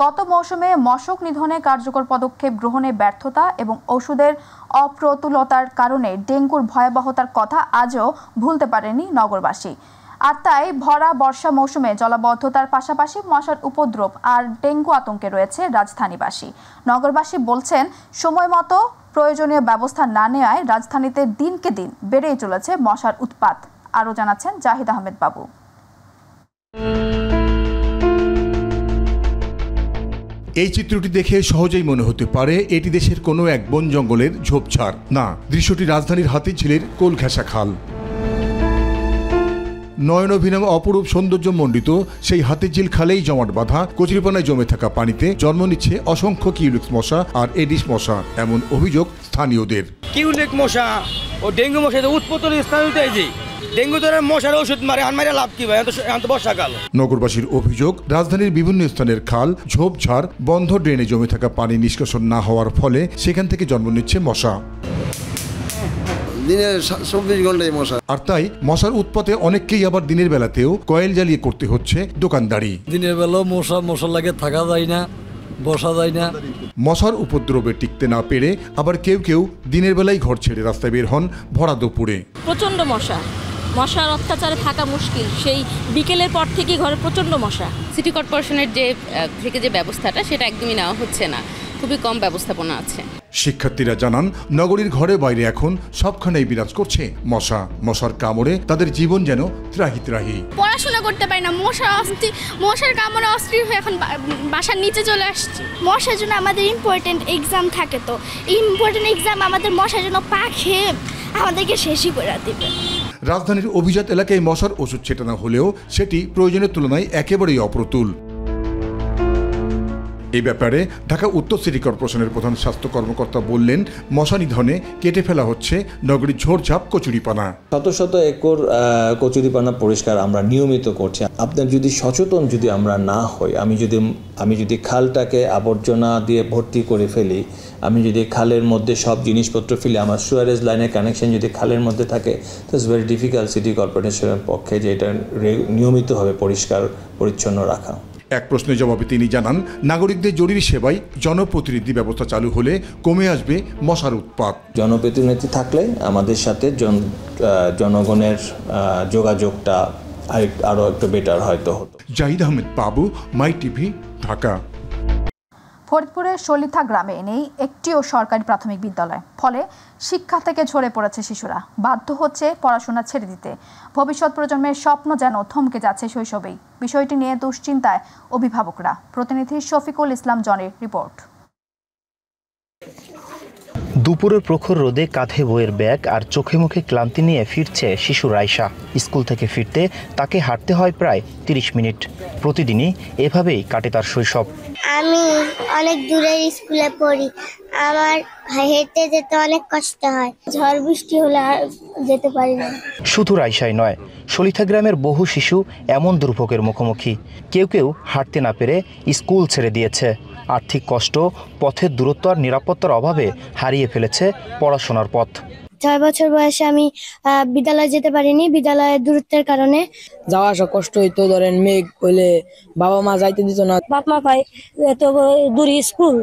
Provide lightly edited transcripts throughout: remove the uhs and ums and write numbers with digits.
গত মৌসুমে মশক নিধনে কার্যকর পদক্ষেপ গ্রহণে ব্যর্থতা এবং ওষুধের অপ্রতুলতার কারণে ডেঙ্গুর ভয়াবহতার কথা আজও ভুলতে পারেনি নগরবাসী। আর তাই ভরা বর্ষা মৌসুমে জলাবদ্ধতার পাশাপাশি মশার উপদ্রব আর ডেঙ্গু আতঙ্কে রয়েছে রাজধানীবাসী। নগরবাসী বলছেন, সময় মতো প্রয়োজনীয় ব্যবস্থা না নেওয়ায় রাজধানীতে দিনকে দিন বেড়েই চলেছে মশার উৎপাত। আরও জানাচ্ছেন জাহিদ আহমেদ বাবু। এই চিত্রটি দেখে সহজেই মনে হতে পারে এটি দেশের কোনো এক বন জঙ্গলের ঝোপঝাড়। না, দৃশ্যটি রাজধানীর হাতিঝিলের কোলঘেঁষা খাল। নয়নভিনম অপরূপ সৌন্দর্য মণ্ডিত সেই হাতিঝিল খালেই জমাট বাঁধা কচুরিপানায় জমে থাকা পানিতে জন্ম নিচ্ছে অসংখ্য কিউলিক্স মশা আর এডিস মশা, এমন অভিযোগ স্থানীয়দের। কিউলিক মশা ও ডেঙ্গু মশা উৎপত্তির স্থানীয় যে ডেঙ্গু ধরে মশার ওষুধ মারে আনমারে লাভ কি ভাই, এখন তো বর্ষাকাল। নগরবাসীর অভিযোগ, রাজধানীর বিভিন্ন স্থানের খাল, ঝোপঝাড়, বন্ধ ড্রেনে জমে থাকা পানি নিষ্কাশন না হওয়ার ফলে সেখান থেকে জন্ম নিচ্ছে মশা। দিনে 24 ঘন্টায় মশা। আর তাই মশার উৎপাতে অনেককেই আবার দিনের বেলাতেও কয়েল জ্বালিয়ে করতে হচ্ছে দোকানদারি। দিনের বেলাও মশা লাগে, থাকা যায় না, বসা যায় না। মশার উপদ্রবে টিকতে না পেরে আবার কেউ কেউ দিনের বেলায় ঘর ছেড়ে রাস্তায় বের হন ভরা দুপুরে। প্রচন্ড মশার অত্যাচারে থাকা মুশকিল। সেই বিকেলের পর থেকে ঘরে প্রচন্ড মশা। সিটি কর্পোরেশনের যে ব্যবস্থাটা সেটা একদমই নেওয়া হচ্ছে না, খুবই কম ব্যবস্থাপনা আছে। শিক্ষার্থীরা জানান, নগরীর ঘরে বাইরে এখন সবখানেই বিরাজ করছে মশা। মশার কামড়ে তাদের জীবন যেন ত্রাহি ত্রাহি। পড়াশোনা করতে পারি না, মশার কামড়ে অস্থির হয়ে এখন বাসার নিচে চলে আসছি। মশার জন্য আমাদের ইম্পর্টেন্ট এক্সাম থাকে, তো ইম্পর্টেন্ট এক্সাম আমাদের মশার জন্য পা খেয়ে আমাদেরকে শেষই করে দেবে। রাজধানীর অভিজাত এলাকায় মশার ওষুধ ছেটানো হলেও সেটি প্রয়োজনের তুলনায় একেবারেই অপ্রতুল। এই ব্যাপারে ঢাকা উত্তর সিটি কর্পোরেশনের প্রধান স্বাস্থ্য কর্মকর্তা বললেন, মশা নিধনে কেটে ফেলা হচ্ছে নগরীর ঝোড়ঝাপ কচুরিপানা। শত শত একর কচুরিপানা পরিষ্কার আমরা নিয়মিত করছি। আপনার যদি সচেতন যদি আমরা না হই, আমি যদি খালটাকে আবর্জনা দিয়ে ভর্তি করে ফেলি, আমি যদি খালের মধ্যে সব জিনিসপত্র ফেলি, আমার সুয়ারেজ লাইনের কানেকশন যদি খালের মধ্যে থাকে, তো ইটস ভেরি ডিফিকাল্ট সিটি কর্পোরেশনের পক্ষে যে এটা নিয়মিতভাবে পরিষ্কার পরিচ্ছন্ন রাখা। এক প্রশ্নের জবাবে তিনি জানান, নাগরিকদের জরুরি সেবায় জনপ্রতিনিধি ব্যবস্থা চালু হলে কমে আসবে মশার উৎপাত। জনপ্রতিনিধি থাকলে আমাদের সাথে জনগণের যোগাযোগটা আরও একটু বেটার হয়তো হতো। জাহিদ আহমেদ বাবু, মাই টিভি, ঢাকা। ফরিদপুরের শলিথা গ্রামে নেই একটিও সরকারি প্রাথমিক বিদ্যালয়। ফলে শিক্ষা থেকে ঝরে পড়েছে শিশুরা, বাধ্য হচ্ছে পড়াশোনা ছেড়ে দিতে। ভবিষ্যৎ প্রজন্মের স্বপ্ন যেন থমকে যাচ্ছে শৈশবেই। বিষয়টি নিয়ে দুশ্চিন্তায় অভিভাবকরা। প্রতিনিধি শফিকুল ইসলাম জনের রিপোর্ট। দুপুরের প্রখর রোদে কাঁধে বইয়ের ব্যাগ আর চোখে মুখে ক্লান্তি নিয়ে ফিরছে শিশু রাইসা। স্কুল থেকে ফিরতে তাকে হাঁটতে হয় প্রায় 30 মিনিট। প্রতিদিনই এভাবেই কাটে তার শৈশব। আমি অনেক দূরের স্কুলে পড়ি, আমার হেঁটে যেতে অনেক কষ্ট হয়, ঝড় বৃষ্টি হলে আর যেতে পারি না। শুধু রাইসাই নয়, শলিথা গ্রামের বহু শিশু এমন দুর্ভোগের মুখোমুখি। কেউ হাঁটতে না পেরে স্কুল ছেড়ে দিয়েছে। আর্থিক কষ্ট, পথের দূরত্ব আর নিরাপত্তার অভাবে হারিয়ে ফেলেছে পড়াশোনার পথ। 6 বছর বয়সে আমি বিদ্যালয়ে যেতে পারিনি, বিদ্যালয়ের দূরত্বের কারণে। যাওয়া আসা কষ্ট হইতো, ধরেন মেঘ হইলে বাবা মা যাইতে দিত না। বাপ মা ভাই এত দূরে স্কুল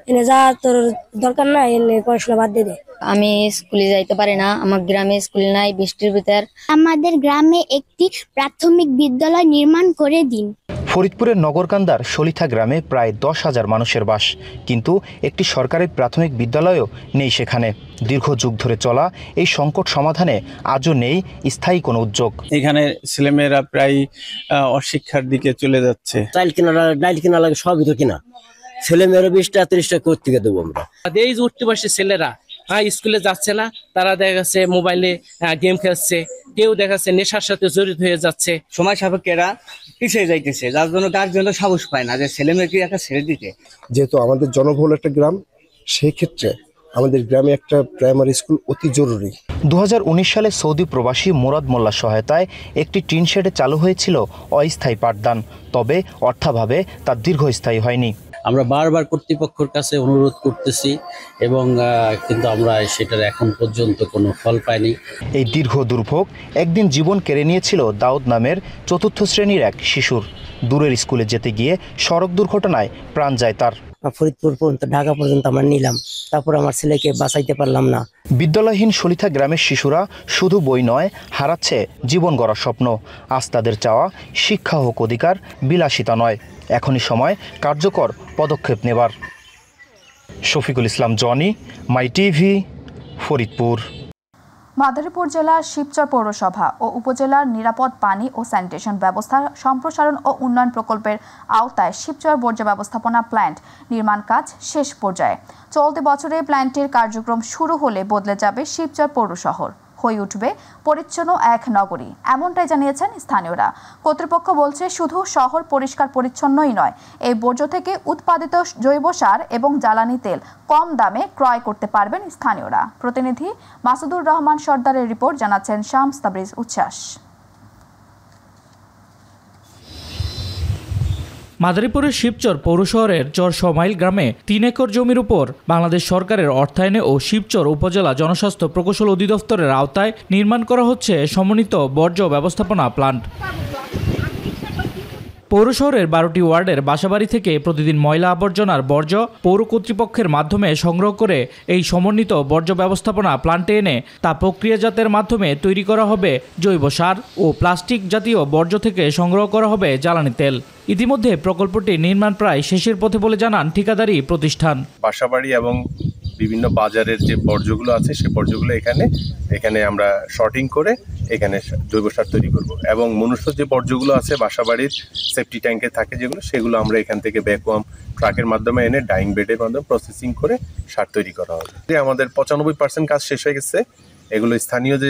এনে যা তোর দরকার না, এনে পড়াশোনা বাদ দিয়ে দেয়। আমি স্কুলে যাইতে পারি না, আমার গ্রামে স্কুল নাই, বৃষ্টির ভিতর। আমাদের গ্রামে একটি প্রাথমিক বিদ্যালয় নির্মাণ করে দিন। ফরিদপুরের নগরকান্দার শলিথা গ্রামে প্রায় 10,000 মানুষের বাস, কিন্তু একটি সরকারি প্রাথমিক বিদ্যালয়ও নেই সেখানে। দীর্ঘ যুগ ধরে চলা এই সংকট সমাধানে আজও নেই স্থায়ী কোনো উদ্যোগ। এখানে ছেলেমেয়েরা প্রায় অশিক্ষার দিকে চলে যাচ্ছে। ডাইল কিনা লাগে, সবই তো কিনা। ছেলেমেয়েরা 20টা 30টা করতে দেবো আমরা। এই যে উঠতে বসে ছেলেরা স্কুলে যাচ্ছে না, তারা দেখা যাচ্ছে মোবাইলে গেম খেলছে, কেউ দেখা যাচ্ছে নেশার সাথে জড়িত হয়ে যাচ্ছে। সময় সাপেক্ষেরা পিছিয়ে যাইতেছে, যার জন্য গার্জিয়ান সাহস পায় না যে ছেলে মেয়েকে একটা ছেড়ে দিতে। যেহেতু আমাদের জনবহুল একটা গ্রাম, সেই ক্ষেত্রে আমাদের গ্রামে একটা প্রাইমারি স্কুল অতি জরুরি। 2019 সালে সৌদি প্রবাসী মুরাদ মোল্লার সহায়তায় একটি টিন শেডে চালু হয়েছিল অস্থায়ী পাঠদান। তবে অর্থাভাবে তা দীর্ঘস্থায়ী হয়নি। আমরা বারবার কর্তৃপক্ষের কাছে অনুরোধ করতেছি এবং কিন্তু আমরা সেটার এখন পর্যন্ত কোনো ফল পাইনি। এই দীর্ঘ দুর্ভোগ একদিন জীবন কেড়ে নিয়েছিল দাউদ নামের 4র্থ শ্রেণীর এক শিশুর। দূরের স্কুলে যেতে গিয়ে সড়ক দুর্ঘটনায় প্রাণ যায় তার। ফরিদপুর পর্যন্ত, ঢাকা পর্যন্ত আমরা নিলাম, তারপর আমার ছেলেকে বাঁচাইতে পারলাম না। বিদ্যালয়হীন সলিথা গ্রামের শিশুরা শুধু বই নয়, হারাচ্ছে জীবন গড়ার স্বপ্ন। আজ তাদের চাওয়া শিক্ষা হোক অধিকার, বিলাসিতা নয়। এখনই সময় কার্যকর পদক্ষেপ নেবার। শফিকুল ইসলাম জনি, মাই টিভি, ফরিদপুর। মাদারীপুর জেলার শিবচর পৌরসভা ও উপজেলার নিরাপদ পানি ও স্যানিটেশন ব্যবস্থার সম্প্রসারণ ও উন্নয়ন প্রকল্পের আওতায় শিবচর বর্জ্য ব্যবস্থাপনা প্ল্যান্ট নির্মাণ কাজ শেষ পর্যায়ে। চলতি বছরে প্ল্যান্টের কার্যক্রম শুরু হলে বদলে যাবে শিবচর পৌর শহর, হয়ে উঠবে পরিচ্ছন্ন এক নগরী, এমনটাই জানিয়েছেন স্থানীয়রা। কর্তৃপক্ষ বলছে, শুধু শহর পরিষ্কার পরিচ্ছন্নই নয়, এই বর্জ্য থেকে উৎপাদিত জৈব সার এবং জ্বালানি তেল কম দামে ক্রয় করতে পারবেন স্থানীয়রা। প্রতিনিধি মাসুদুর রহমান সর্দারের রিপোর্ট, জানাচ্ছেন শামস তাবরিজ উচ্ছ্বাস। মাদারীপুরের শিবচর পৌর শহরের চর সমাইল গ্রামে 3 একর জমির উপর বাংলাদেশ সরকারের অর্থায়নে ও শিবচর উপজেলা জনস্বাস্থ্য প্রকৌশল অধিদপ্তরের আওতায় নির্মাণ করা হচ্ছে সমন্বিত বর্জ্য ব্যবস্থাপনা প্ল্যান্ট। পৌর শহরের 12টি ওয়ার্ডের বাসাবাড়ি থেকে প্রতিদিন ময়লা আবর্জনার বর্জ্য পৌর কর্তৃপক্ষের মাধ্যমে সংগ্রহ করে এই সমন্বিত বর্জ্য ব্যবস্থাপনা প্ল্যান্টে এনে তা প্রক্রিয়াজাতের মাধ্যমে তৈরি করা হবে জৈব সার ও প্লাস্টিক জাতীয় বর্জ্য থেকে সংগ্রহ করা হবে জ্বালানি তেল। ইতিমধ্যে প্রকল্পটি নির্মাণ প্রায় শেষের পথে বলে জানান ঠিকাদারি প্রতিষ্ঠান। বাসাবাড়ি এবং বিভিন্ন বাজারের যে বর্জ্যগুলো আছে সেই বর্জ্যগুলো এখানে আমরা শর্টিং করে এখানে জৈব সার তৈরি করব এবং মনুষ্য যে বর্জ্যগুলো আছে বাসাবাড়ির সেফটি ট্যাঙ্কে থাকে যেগুলো, সেগুলো আমরা এখান থেকে ভ্যাকুয়াম ট্রাকের মাধ্যমে এনে ডাইং বেডের মাধ্যমে প্রসেসিং করে সার তৈরি করা হবে। আমাদের 95% কাজ শেষ হয়ে গেছে। এগুলো স্থানীয় যে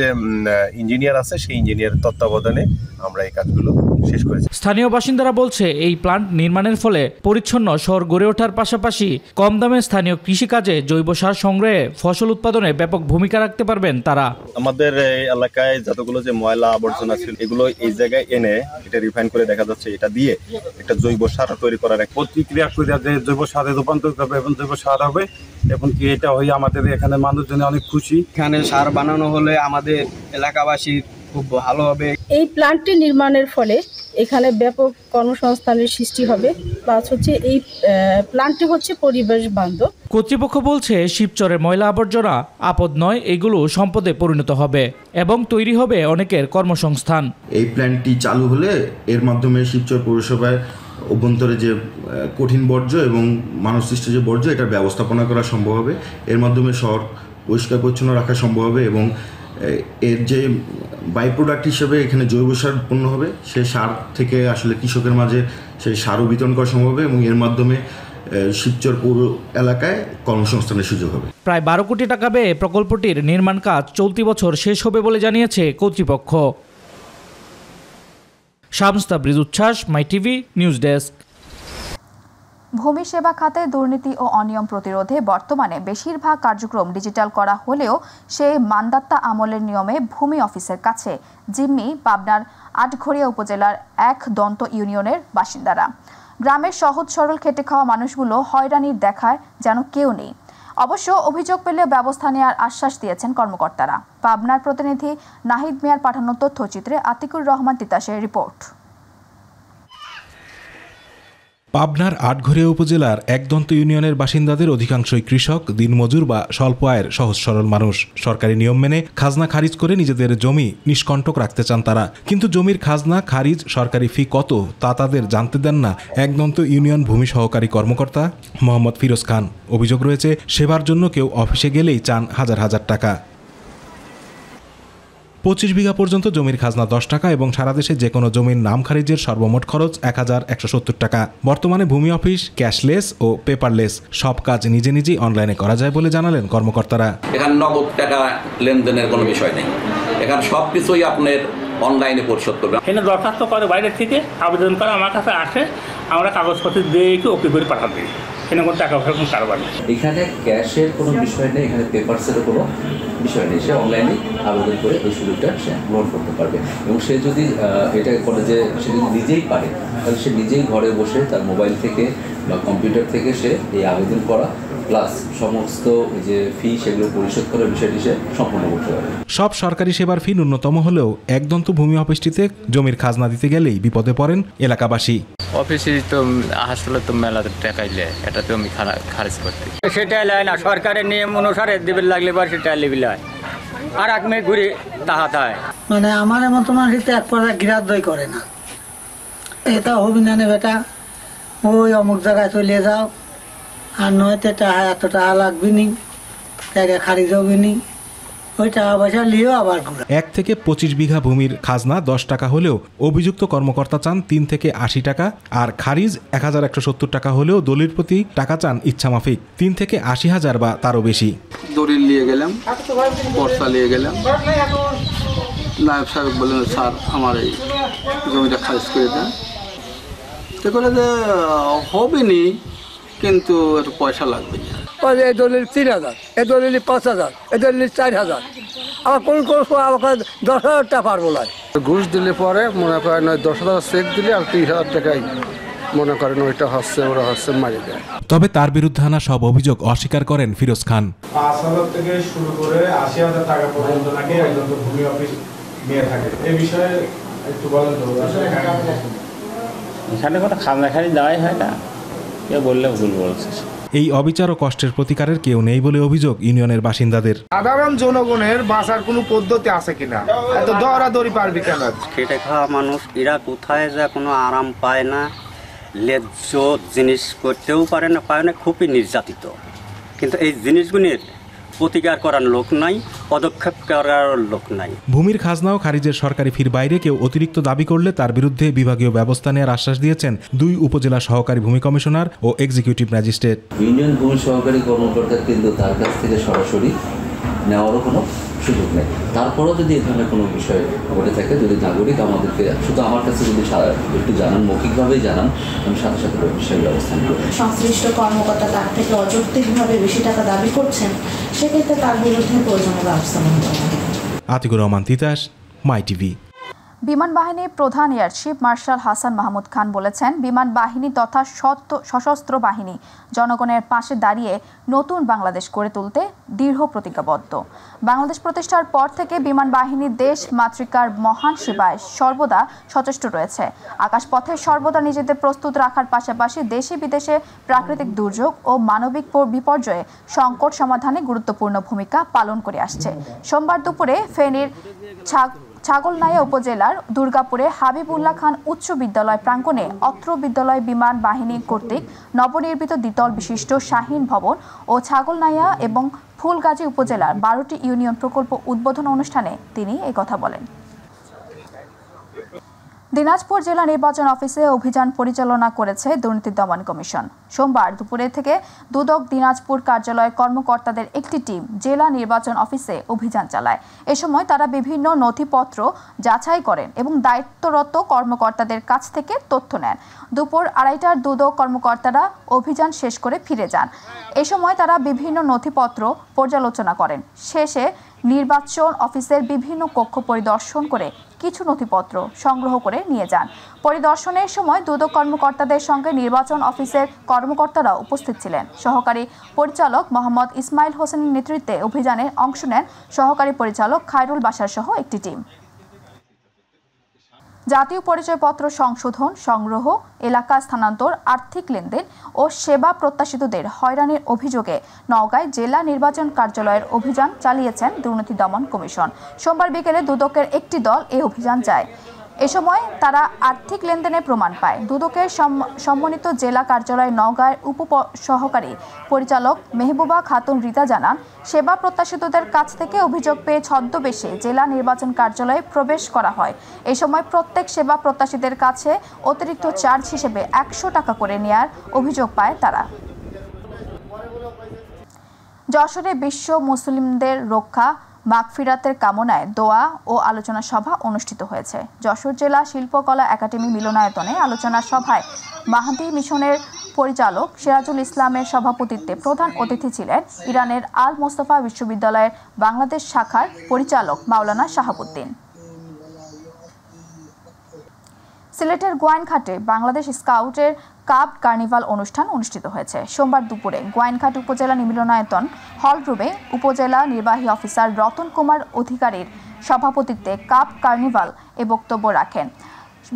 ইঞ্জিনিয়ার আছে সেই ইঞ্জিনিয়ারের তত্ত্বাবধানে আমরা এই কাজগুলো শেষ করেছি। স্থানীয় বাসিন্দারা বলছে, এই প্ল্যান্ট নির্মাণের ফলে পরিচ্ছন্ন শহর গড়ে ওঠার পাশাপাশি কম দামে স্থানীয় কৃষিকাজে জৈব সার সংগ্রহে ফসল উৎপাদনে ব্যাপক ভূমিকা রাখতে পারবেন তারা। আমাদের এই এলাকায় যতগুলো যে ময়লা আবর্জনা ছিল এগুলো এই জায়গায় এনে এটা রিফাইন করে দেখা যাচ্ছে এটা দিয়ে একটা জৈব সার তৈরি করার এক প্রতিক্রিয়া করে যে জৈব সারে রূপান্তরিত হবে এবং জৈব সার হবে এবং কি এটা হয়ে আমাদের এখানে মানুষজন অনেক খুশি। এখানে সার বানানো হলে আমাদের এলাকাবাসী খুব ভালো হবে। এই প্ল্যান্টটি নির্মাণের ফলে এখানে ব্যাপক কর্মসংস্থানের সৃষ্টি হবে, প্লাস হচ্ছে এই প্ল্যান্টটি হচ্ছে পরিবেশ বান্ধব। কর্তৃপক্ষ বলছে, শিবচরের ময়লা আবর্জনা আপদ নয়, এগুলো সম্পদে পরিণত হবে এবং তৈরি হবে অনেকের কর্মসংস্থান। এই প্ল্যান্টটি চালু হলে এর মাধ্যমে শিবচর পৌরসভায় অভ্যন্তরে যে কঠিন বর্জ্য এবং মানবসৃষ্ট যে বর্জ্য এটার ব্যবস্থাপনা করা সম্ভব হবে। এর মাধ্যমে শহর পরিষ্কার পরিচ্ছন্ন রাখা সম্ভব হবে এবং এর যে বাই প্রোডাক্ট হিসেবে এখানে জৈব সার উৎপন্ন হবে, সেই সার থেকে আসলে কৃষকের মাঝে সেই সারও বিতরণ করা সম্ভব হবে এবং এর মাধ্যমে শিবচর পৌর এলাকায় কর্মসংস্থানের সুযোগ হবে। প্রায় 12 কোটি টাকা ব্যয়ে প্রকল্পটির নির্মাণ কাজ চলতি বছর শেষ হবে বলে জানিয়েছে কর্তৃপক্ষ। শামস তাবরিজ উচ্ছ্বাস, মাই টিভি নিউজ ডেস্ক। ভূমি সেবা খাতে দুর্নীতি ও অনিয়ম প্রতিরোধে বর্তমানে বেশিরভাগ কার্যক্রম ডিজিটাল করা হলেও সেই মান্দাত্তা আমলের নিয়মে ভূমি অফিসের কাছে জিম্মি পাবনার আটঘরিয়া উপজেলার 1 দন্ত ইউনিয়নের বাসিন্দারা। গ্রামের সহজ সরল খেটে খাওয়া মানুষগুলো হয়রানির দেখায় যেন কেউ নেই। অবশ্য অভিযোগ পেলে ব্যবস্থা নেওয়ার আশ্বাস দিয়েছেন কর্মকর্তারা। পাবনার প্রতিনিধি নাহিদ মিয়ার পাঠানো তথ্যচিত্রে আতিকুর রহমান তিতাসের রিপোর্ট। পাবনার আটঘরিয়া উপজেলার একদন্ত ইউনিয়নের বাসিন্দাদের অধিকাংশই কৃষক, দিনমজুর বা স্বল্প আয়ের সহজ সরল মানুষ। সরকারি নিয়ম মেনে খাজনা খারিজ করে নিজেদের জমি নিষ্কণ্টক রাখতে চান তারা, কিন্তু জমির খাজনা খারিজ, সরকারি ফি কত তা তাদের জানতে দেন না একদন্ত ইউনিয়ন ভূমি সহকারী কর্মকর্তা মোহাম্মদ ফিরোজ খান। অভিযোগ রয়েছে, সেবার জন্য কেউ অফিসে গেলেই চান হাজার হাজার টাকা। 25 বিঘা পর্যন্ত জমির খাজনা 10 টাকা এবং সারা দেশে যে কোনো জমির নাম খারিজের সর্বমোট খরচ 1170 টাকা। বর্তমানে ভূমি অফিস ক্যাশলেস ও পেপারলেস, সব কাজ নিজে নিজেই অনলাইনে করা যায় বলে জানালেন কর্মকর্তারা। এখানে নগদ টাকা লেনদেনের কোনো বিষয় নেই, এখানে সব কিছুই আপনার অনলাইনে পরিশোধ করবে। এখানে দরখাস্ত করে বাইরের থেকে আবেদন করে আমার কাছে আসে, আমরা কাগজপত্র দিয়ে ওকে করে পাঠাতে দিই। এখানে কোনো টাকা পয়সা কোনো কারবার নেই, এখানে ক্যাশের কোনো বিষয় নেই, এখানে পেপারসেরও কোনো বিষয় নেই। সে অনলাইনে আবেদন করে এই সুযোগটা সে গ্রহণ করতে পারবে এবং সে যদি এটা করে যে সে যদি নিজেই পারে তাহলে সে নিজেই ঘরে বসে তার মোবাইল থেকে বা কম্পিউটার থেকে সে এই আবেদন করা প্লাস সমস্ত যে ফি সেগুলো পরিশোধ করার বিষয়টি সে সম্পূর্ণ করতে পারে। সব সরকারি সেবার ফি ন্যূনতম হলেও একদন্ত ভূমি অফিসটিতে জমির খাজনা দিতে গেলেই বিপদে পড়েন এলাকাবাসী। অফিসে তো আসলে তো মেলা টাকাইলে এটা তো আমি খারিজ করতে সেটাই লাই না, সরকারের নিয়ম অনুসারে দিবে লাগলে পর সেটা লিবি লাই আর এক মেয়ে ঘুরে তাহাত হয়। মানে আমার মতো মানুষ এক পয়সা গ্রাহ্যই করে না, এটা হবি না বেটা, ওই অমুক জায়গায় চলে যাও, আর নয়তো টাকা এত টাকা লাগবি নি, টাকা খারিজ হবি নি, ওই টাকা পয়সা নিয়েও আবার ঘুরে। 1 থেকে 25 বিঘা ভূমির খাজনা 10 টাকা হলেও অভিযুক্ত কর্মকর্তা চান 3 থেকে 80 টাকা, আর খারিজ 1170 টাকা হলেও দলিল প্রতি টাকা চান ইচ্ছামাফিক 3 থেকে 80,000 বা তারও বেশি। দলিল নিয়ে গেলাম, পর্চা নিয়ে গেলাম, নায়ব সাহেব বললেন স্যার আমার এই জমিটা খারিজ করে দেন, তো করে যে হবে নি কিন্তু একটু পয়সা লাগবে না। এই দলিল 3,000, এই দলিল 5,000, এই দলিল 4,000, আবার কোন আমাকে 10,000 টাকা পারবো না। ঘুষ দিলে পরে মনে করেন 10,000 চেক দিলে আর 30,000 টাকাই মনে করেন ওইটা হচ্ছে ওরা হচ্ছে মারি দেয়। তবে তার বিরুদ্ধে আনা সব অভিযোগ অস্বীকার করেন ফিরোজ খান। 5,000 থেকে শুরু করে 80,000 টাকা পর্যন্ত নাকি একজন ভূমি অফিস নিয়ে থাকে, এই বিষয়ে একটু বলেন তো। এখানে কোনো খাজনা খালি দেওয়াই হয় না, কেউ বললে ভুল বলছে। এই অবিচার ও কষ্টের প্রতিকারের কেউ নেই বলে অভিযোগ ইউনিয়নের বাসিন্দাদের। সাধারণ জনগণের বাঁচার কোনো পদ্ধতি আছে কিনা, এত দৌড়াদৌড়ি পারবি কেন? খেটে খাওয়া মানুষ এরা কোথায় যা কোনো আরাম পায় না, ন্যায্য জিনিস করতেও পারে না, পায় না, খুবই নির্যাতিত। কিন্তু এই জিনিসগুলির প্রতিকার করার লোক নাই, পদক্ষেপ করার লোক নাই। ভূমির খাজনা ও খারিজের সরকারি ফির বাইরে কেউ অতিরিক্ত দাবি করলে তার বিরুদ্ধে বিভাগীয় ব্যবস্থা নেওয়ার আশ্বাস দিয়েছেন 2 উপজেলা সহকারী ভূমি কমিশনার ও এক্সিকিউটিভ ম্যাজিস্ট্রেট। ইউনিয়ন ভূমি সহকারী কর্মকর্তা কিন্তু তার কাছ থেকে সরাসরি নেওয়ারও কোনো সুযোগ নেই। তারপরেও যদি এ ধরনের কোনো বিষয় ঘটে থাকে, যদি নাগরিক আমাদেরকে শুধু আমার কাছে যদি একটু জানান, মৌখিকভাবেই জানান, আমি সাথে সাথে বিষয়ের ব্যবস্থা নেব। সংশ্লিষ্ট কর্মকর্তা তার থেকে অযৌক্তিকভাবে বেশি টাকা দাবি করছেন, সেক্ষেত্রে তার বিরুদ্ধে প্রয়োজনীয় ব্যবস্থা নেওয়া হবে। Atiqur Rahman Titas, My TV. বিমান বাহিনীর প্রধান air chief marshal Hasan Mahmud Khan বলেছেন, বিমান বাহিনী তথা সশস্ত্র বাহিনী জনগণের পাশে দাঁড়িয়ে নতুন বাংলাদেশ গড়ে তুলতে দৃঢ় প্রতিজ্ঞাবদ্ধ। বাংলাদেশ প্রতিষ্ঠার পর থেকে বিমান বাহিনী দেশ মাতৃকার মহান সেবায় সর্বদা সচেষ্ট রয়েছে। আকাশপথে সর্বদা নিজেদের প্রস্তুত রাখার পাশাপাশি দেশে বিদেশে প্রাকৃতিক দুর্যোগ ও মানবিক বিপর্যয়ে সংকট সমাধানে গুরুত্বপূর্ণ ভূমিকা পালন করে আসছে। সোমবার দুপুরে ফেনীর ছাগলনাইয়া উপজেলার দুর্গাপুরে হাবিবুল্লাহ খান উচ্চ বিদ্যালয় প্রাঙ্গণে অত্র বিদ্যালয় বিমান বাহিনী কর্তৃক নবনির্মিত দ্বিতল বিশিষ্ট শাহীন ভবন ও ছাগলনাইয়া এবং ফুলগাজী উপজেলার 12টি ইউনিয়ন প্রকল্প উদ্বোধন অনুষ্ঠানে তিনি একথা বলেন। দিনাজপুর জেলা নির্বাচন অফিসে অভিযান পরিচালনা করেছে দুর্নীতি দমন কমিশন। সোমবার দুপুরে থেকে দুদক দিনাজপুর কার্যালয়ের কর্মকর্তাদের একটি টিম জেলা নির্বাচন অফিসে অভিযান চালায়। এ সময় তারা বিভিন্ন নথিপত্র যাচাই করেন এবং দায়িত্বরত কর্মকর্তাদের কাছ থেকে তথ্য নেন। দুপুর 2:30টার দুদক কর্মকর্তারা অভিযান শেষ করে ফিরে যান। এ সময় তারা বিভিন্ন নথিপত্র পর্যালোচনা করেন। শেষে নির্বাচন অফিসের বিভিন্ন কক্ষ পরিদর্শন করে কিছু নথিপত্র সংগ্রহ করে নিয়ে যান। পরিদর্শনের সময় দুদক কর্মকর্তাদের সঙ্গে নির্বাচন অফিসের কর্মকর্তারা উপস্থিত ছিলেন। সহকারী পরিচালক মোহাম্মদ ইসমাইল হোসেনের নেতৃত্বে অভিযানে অংশ নেন সহকারী পরিচালক খায়রুল বাশার সহ একটি টিম। জাতীয় পরিচয়পত্র সংশোধন, সংগ্রহ, এলাকা স্থানান্তর, আর্থিক লেনদেন ও সেবা প্রত্যাশিতদের হয়রানির অভিযোগে নওগাঁয় জেলা নির্বাচন কার্যালয়ের অভিযান চালিয়েছেন দুর্নীতি দমন কমিশন। সোমবার বিকেলে দুদকের একটি দল এই অভিযান যায়। এ সময় তারা আর্থিক লেনদেনের প্রমাণ পায়। দুদকের সম্মানিত জেলা কার্যালয় নওগাঁর সহকারী পরিচালক মেহবুবা খাতুন রিতা জানান, সেবা প্রত্যাশিতদের কাছ থেকে অভিযোগ পেয়ে ছদ্মবেশে জেলা নির্বাচন কার্যালয়ে প্রবেশ করা হয়। এই সময় প্রত্যেক সেবা প্রত্যাশীদের কাছে অতিরিক্ত চার্জ হিসেবে 100 টাকা করে নেয়ার অভিযোগ পায় তারা। যশোরে বিশ্ব মুসলিমদের রক্ষা মাগফিরাতের কামনায় দোয়া ও আলোচনা সভা অনুষ্ঠিত হয়েছে। যশোর জেলা শিল্পকলা একাডেমি মিলনায়তনে আলোচনা সভায় মাহাদি মিশনের পরিচালক সিরাজুল ইসলামের সভাপতিত্বে প্রধান অতিথি ছিলেন ইরানের আল মোস্তফা বিশ্ববিদ্যালয়ের বাংলাদেশ শাখার পরিচালক মাওলানা শাহাবুদ্দিন। সিলেটের গোয়াইনঘাটে বাংলাদেশ স্কাউটের কাপ কার্নিভাল অনুষ্ঠান অনুষ্ঠিত হয়েছে। সোমবার দুপুরে গোয়াইনঘাট উপজেলা মিলনায়তন হলরুমে উপজেলা নির্বাহী অফিসার রতন কুমার অধিকারীর সভাপতিত্বে কাপ কার্নিভাল এ বক্তব্য রাখেন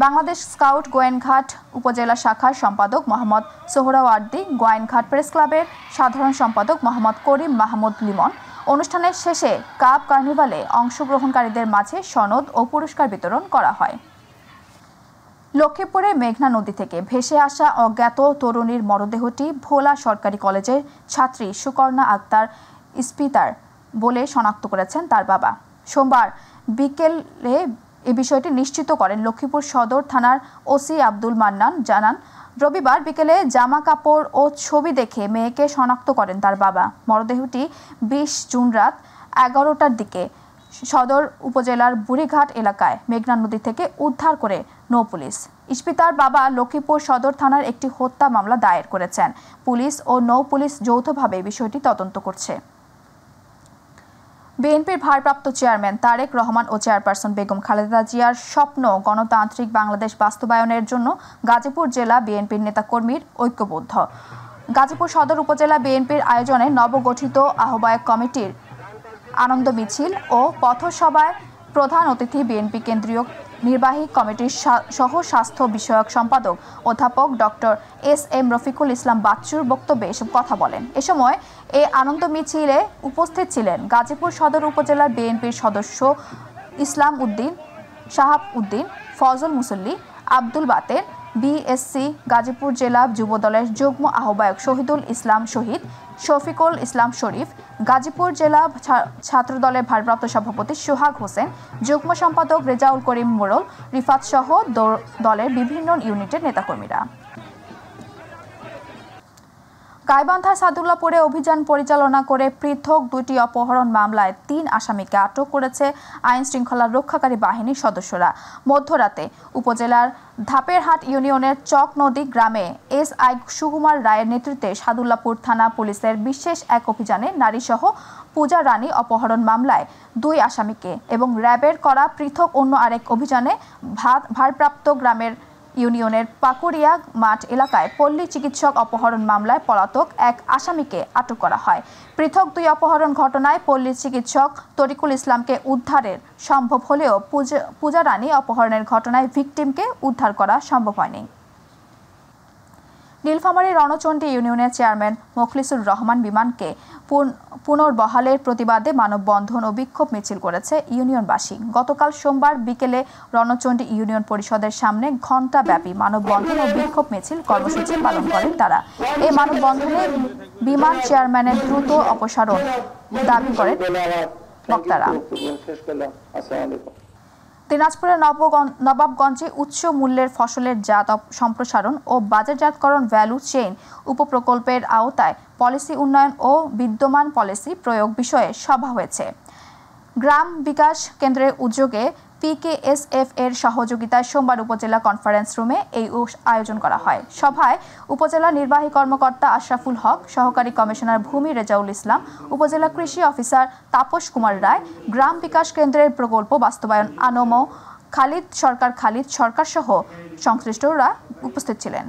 বাংলাদেশ স্কাউট গোয়াইনঘাট উপজেলা শাখার সম্পাদক মোহাম্মদ সোহরাওয়ার্দী, গোয়াইনঘাট প্রেস ক্লাবের সাধারণ সম্পাদক মোহাম্মদ করিম মাহমুদ লিমন। অনুষ্ঠানের শেষে কাপ কার্নিভালে অংশগ্রহণকারীদের মাঝে সনদ ও পুরস্কার বিতরণ করা হয়। লক্ষ্মীপুরে মেঘনা নদী থেকে ভেসে আসা অজ্ঞাত তরুণীর মরদেহটি ভোলা সরকারি কলেজের ছাত্রী সুকর্ণা আক্তার ইস্পিতার বলে শনাক্ত করেছেন তার বাবা। সোমবার বিকেলে এ বিষয়টি নিশ্চিত করেন লক্ষ্মীপুর সদর থানার ওসি আব্দুল মান্নান। জানান, রবিবার বিকেলে জামা কাপড় ও ছবি দেখে মেয়েকে শনাক্ত করেন তার বাবা। মরদেহটি ২০ জুন রাত ১১টার দিকে সদর উপজেলার বুড়িঘাট এলাকায় মেঘনা নদী থেকে উদ্ধার করে নৌপুলিশ। ইস্পিতার বাবা লক্ষ্মীপুর সদর থানার একটি হত্যা মামলা দায়ের করেছেন। পুলিশ ও নৌপুলিশ যৌথভাবে বিষয়টি তদন্ত করছে। বিএনপির ভারপ্রাপ্ত চেয়ারম্যান তারেক রহমান ও চেয়ারপারসন বেগম খালেদা জিয়ার স্বপ্ন গণতান্ত্রিক বাংলাদেশ বাস্তবায়নের জন্য গাজীপুর জেলা বিএনপির নেতাকর্মীর ঐক্যবদ্ধ। গাজীপুর সদর উপজেলা বিএনপির আয়োজনে নবগঠিত আহ্বায়ক কমিটির আনন্দ মিছিল ও পথসভায় প্রধান অতিথি বিএনপি কেন্দ্রীয় নির্বাহী কমিটির সহ স্বাস্থ্য বিষয়ক সম্পাদক অধ্যাপক ডক্টর এস.এম. রফিকুল ইসলাম বাচ্চুর বক্তব্যে এসব কথা বলেন। এ সময় এই আনন্দ মিছিলে উপস্থিত ছিলেন গাজীপুর সদর উপজেলার বিএনপির সদস্য ইসলাম উদ্দিন, শাহাব উদ্দিন, ফজল মুসল্লি, আব্দুল বাতের, বিএসসি গাজীপুর জেলা যুবদলের যুগ্ম আহ্বায়ক শহীদুল ইসলাম শহীদ, শফিকুল ইসলাম শরীফ, গাজীপুর জেলা ছাত্রদলের ভারপ্রাপ্ত সভাপতি সোহাগ হোসেন, যুগ্ম সম্পাদক রেজাউল করিম মোড়ল, রিফাত সহ দলের বিভিন্ন ইউনিটের নেতাকর্মীরা। গাইবান্ধার সাদুল্লাপুরে অভিযান পরিচালনা করে পৃথক ২টি অপহরণ মামলায় ৩ আসামিকে আটক করেছে আইন শৃঙ্খলা রক্ষাকারী বাহিনীর সদস্যরা। মধ্যরাতে উপজেলার ধাপেরহাট ইউনিয়নের চক নদী গ্রামে এসআই সুকুমার রায়ের নেতৃত্বে সাদুল্লাপুর থানা পুলিশের বিশেষ এক অভিযানে নারীসহ পূজা রানী অপহরণ মামলায় ২ আসামিকে এবং র্যাবের করা পৃথক অন্য আরেক অভিযানে ভারপ্রাপ্ত গ্রামের ইউনিয়নের পাকুড়িয়া মাঠ এলাকায় পল্লী চিকিৎসক অপহরণ মামলায় পলাতক এক আসামিকে আটক করা হয়। পৃথক ২ অপহরণ ঘটনায় পল্লী চিকিৎসক তরিকুল ইসলামকে উদ্ধারের সম্ভব হলেও পূজা রানী অপহরণের ঘটনায় ভিকটিমকে উদ্ধার করা সম্ভব হয়নি। নীলফামারী রণচণ্ডী ইউনিয়নের চেয়ারম্যান মোখলিসুর রহমান বিমানকে পুনর্বহালের প্রতিবাদে মানববন্ধন ও বিক্ষোভ মিছিল করেছে ইউনিয়নবাসী। গতকাল সোমবার বিকেলে রণচণ্ডী ইউনিয়ন পরিষদের সামনে ঘণ্টাব্যাপী মানববন্ধন ও বিক্ষোভ মিছিল কর্মসূচি পালন করেন তারা। এই মানববন্ধনে বিমান চেয়ারম্যানের দ্রুত অপসারণ দাবি করেন বক্তারা। দিনাজপুরের নবাবগঞ্জে উচ্চ মূল্যের ফসলের জাত সম্প্রসারণ ও বাজারজাতকরণ ভ্যালু চেইন উপপ্রকল্পের আওতায় পলিসি উন্নয়ন ও বিদ্যমান পলিসি প্রয়োগ বিষয়ে সভা হয়েছে। গ্রাম বিকাশ কেন্দ্রের উদ্যোগে পিকেএসএফ এর সহযোগিতায় সোমবার উপজেলা কনফারেন্স রুমে এই আয়োজন করা হয়। সভায় উপজেলা নির্বাহী কর্মকর্তা আশরাফুল হক, সহকারী কমিশনার ভূমি রেজাউল ইসলাম, উপজেলা কৃষি অফিসার তাপস কুমার রায়, গ্রাম বিকাশ কেন্দ্রের প্রকল্প বাস্তবায়ন আনম খালিদ সরকার সহ সংশ্লিষ্টরা উপস্থিত ছিলেন।